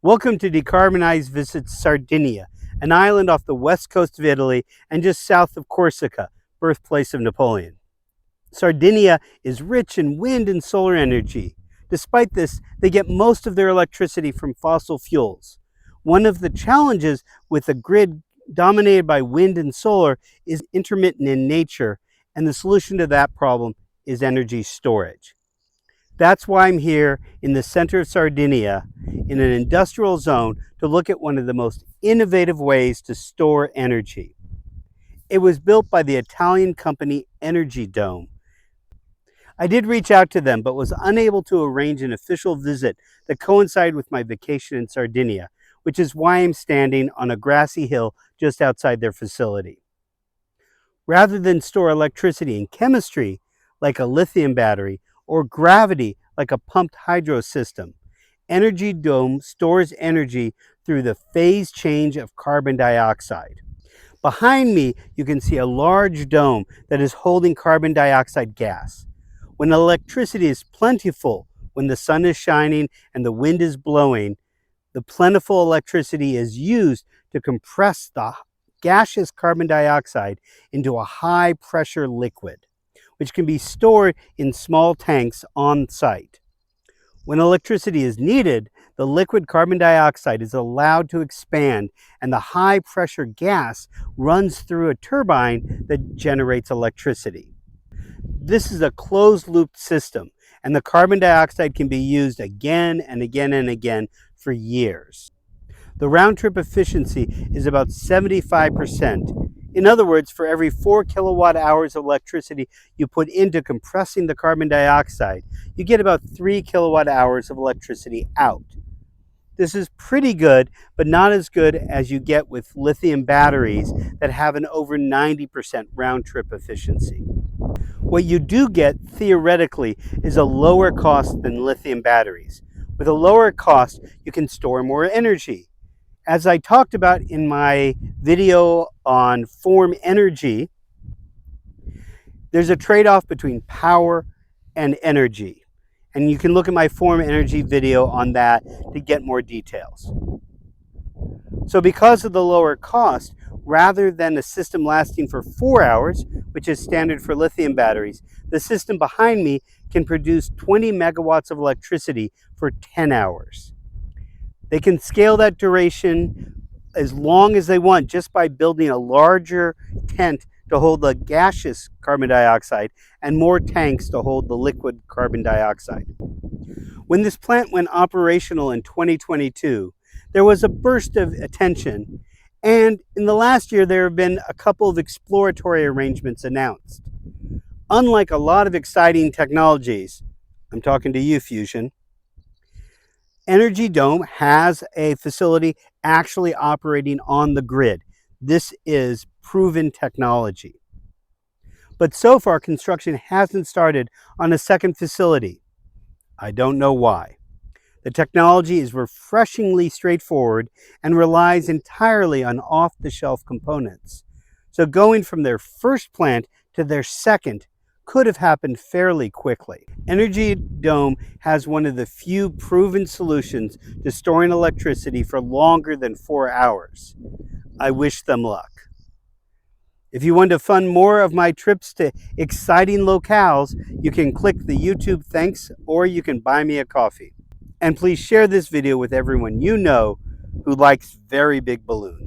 Welcome to Decarbonize visits Sardinia, an island off the west coast of Italy and just south of Corsica, birthplace of Napoleon. Sardinia is rich in wind and solar energy. Despite this, they get most of their electricity from fossil fuels. One of the challenges with a grid dominated by wind and solar is intermittent in nature, and the solution to that problem is energy storage. That's why I'm here in the center of Sardinia, in an industrial zone, to look at one of the most innovative ways to store energy. It was built by the Italian company Energy Dome. I did reach out to them, but was unable to arrange an official visit that coincided with my vacation in Sardinia, which is why I'm standing on a grassy hill just outside their facility. Rather than store electricity in chemistry, like a lithium battery, or gravity, like a pumped hydro system, Energy Dome stores energy through the phase change of carbon dioxide. Behind me, you can see a large dome that is holding carbon dioxide gas. When electricity is plentiful, when the sun is shining and the wind is blowing, the plentiful electricity is used to compress the gaseous carbon dioxide into a high-pressure liquid, which can be stored in small tanks on site. When electricity is needed, the liquid carbon dioxide is allowed to expand and the high-pressure gas runs through a turbine that generates electricity. This is a closed-loop system, and the carbon dioxide can be used again and again and again for years. The round-trip efficiency is about 75%. In other words, for every 4 kilowatt hours of electricity you put into compressing the carbon dioxide, you get about 3 kilowatt hours of electricity out. This is pretty good, but not as good as you get with lithium batteries that have an over 90% round-trip efficiency. What you do get, theoretically, is a lower cost than lithium batteries. With a lower cost, you can store more energy. As I talked about in my video on Form Energy, there's a trade-off between power and energy. And you can look at my Form Energy video on that to get more details. So because of the lower cost, rather than a system lasting for 4 hours, which is standard for lithium batteries, the system behind me can produce 20 megawatts of electricity for 10 hours. They can scale that duration as long as they want just by building a larger tent to hold the gaseous carbon dioxide and more tanks to hold the liquid carbon dioxide. When this plant went operational in 2022, there was a burst of attention, and in the last year there have been a couple of exploratory arrangements announced. Unlike a lot of exciting technologies, I'm talking to you, Fusion, Energy Dome has a facility actually operating on the grid. This is proven technology. But so far, construction hasn't started on a second facility. I don't know why. The technology is refreshingly straightforward and relies entirely on off-the-shelf components. So going from their first plant to their second could have happened fairly quickly. Energy Dome has one of the few proven solutions to storing electricity for longer than 4 hours. I wish them luck. If you want to fund more of my trips to exciting locales, you can click the YouTube thanks, or you can buy me a coffee. And please share this video with everyone you know who likes very big balloons.